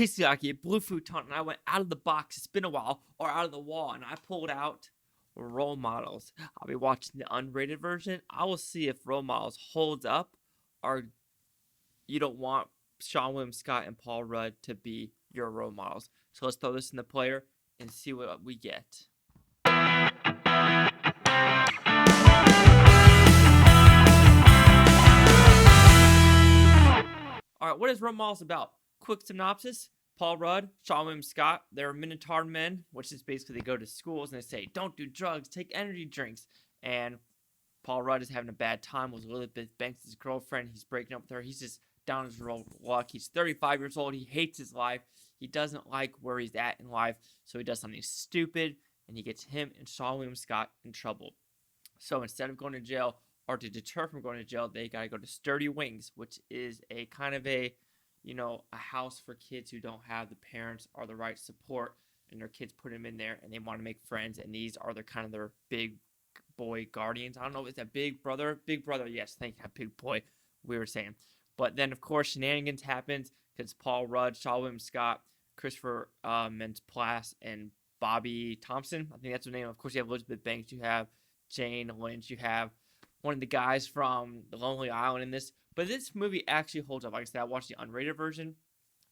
Chisuyaki, blue futon, and I went out of the box, it's been a while, or out of the wall, and I pulled out role models. I'll be watching the unrated version. I will see if role models holds up, or you don't want Seann William Scott and Paul Rudd to be your role models. So let's throw this in the player and see what we get. All right, what is role models about? Quick synopsis. Paul Rudd, Seann William Scott, they're Minotaur men, which is basically they go to schools and they say, don't do drugs, take energy drinks. And Paul Rudd is having a bad time with Elizabeth Banks' girlfriend. He's breaking up with her. He's just down his luck. He's 35 years old. He hates his life. He doesn't like where he's at in life, so he does something stupid, and he gets him and Seann William Scott in trouble. So instead of going to jail, or to deter from going to jail, they got to go to Sturdy Wings, which is a kind of a house for kids who don't have the parents or the right support, and their kids put them in there, and they want to make friends, and these are their big boy guardians. I don't know if it's a big brother. Big brother, yes, thank you, big boy, we were saying. But then, of course, shenanigans happens because Paul Rudd, Seann William Scott, Christopher Mintz-Plasse, and Bobb'e Thompson, I think that's the name. Of course, you have Elizabeth Banks, you have Jane Lynch, you have one of the guys from The Lonely Island in this. But this movie actually holds up. Like I said, I watched the unrated version.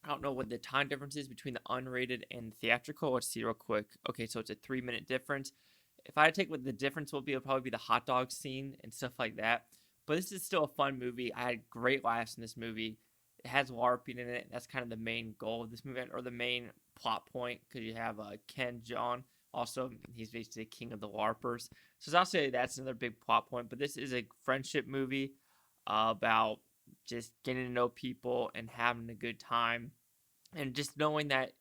I don't know what the time difference is between the unrated and the theatrical. Let's see real quick. Okay, so it's a 3-minute difference. If I take what the difference will be, it'll probably be the hot dog scene and stuff like that. But this is still a fun movie. I had great laughs in this movie. It has LARPing in it. That's kind of the main goal of this movie, or the main plot point, because you have Jeong. Also, he's basically the king of the LARPers. So I'll say that's another big plot point. But this is a friendship movie about just getting to know people and having a good time. And just knowing that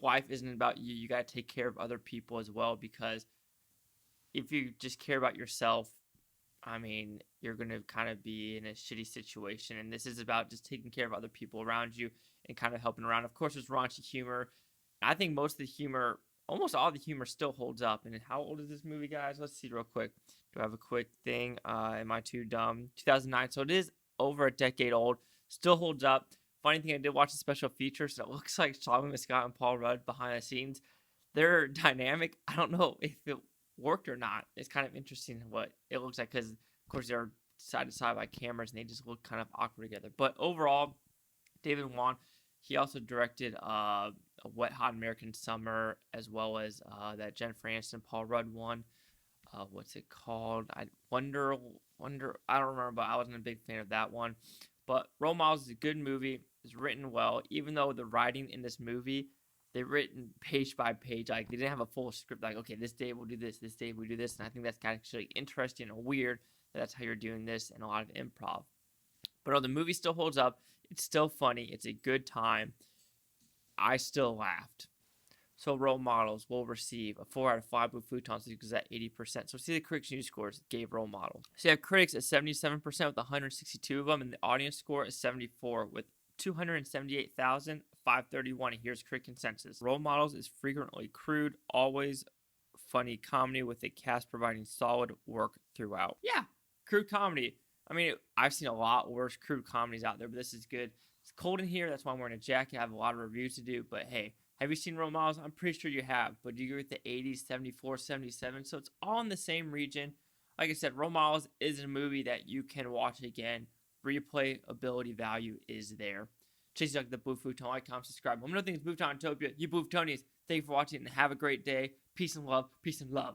life isn't about you. You got to take care of other people as well. Because if you just care about yourself, I mean, you're going to kind of be in a shitty situation. And this is about just taking care of other people around you and kind of helping around. Of course, there's raunchy humor. I think most of the humor, almost all the humor, still holds up. And how old is this movie, guys? Let's see real quick. Do I have a quick thing? Am I too dumb? 2009. So it is over a decade old. Still holds up. Funny thing, I did watch the special features. So it looks like Seann William Scott and Paul Rudd behind the scenes. They're dynamic. I don't know if it worked or not. It's kind of interesting what it looks like, because, of course, they're side to side by cameras, and they just look kind of awkward together. But overall, David Wain, he also directed a Wet Hot American Summer, as well as that Jennifer Aniston, Paul Rudd one. What's it called? I wonder. I don't remember, but I wasn't a big fan of that one. But Role Models is a good movie. It's written well, even though the writing in this movie, they're written page by page. Like, they didn't have a full script. Like, okay, this day we'll do this day we'll do this. And I think that's actually interesting and weird that that's how you're doing this, and a lot of improv. But the movie still holds up. It's still funny. It's a good time. I still laughed. So Role Models will receive a 4 out of 5 Blue Futons, because that's 80%. So see the critics' news scores gave Role Models. So you have critics at 77% with 162 of them, and the audience score is 74 with 278,531. And here's critic consensus. Role Models is frequently crude, always funny comedy with a cast providing solid work throughout. Yeah, crude comedy. I mean, I've seen a lot worse crude comedies out there, but this is good. It's cold in here. That's why I'm wearing a jacket. I have a lot of reviews to do, but hey, have you seen Role Models? I'm pretty sure you have, but do you agree with the 80s, 74, 77? So it's all in the same region. Like I said, Role Models is a movie that you can watch again. Replayability value is there. Chase like the Blue Futon, like, comment, subscribe. Let me know things Blue Futon Utopia. You Blue Futonians, thank you for watching, and have a great day. Peace and love. Peace and love.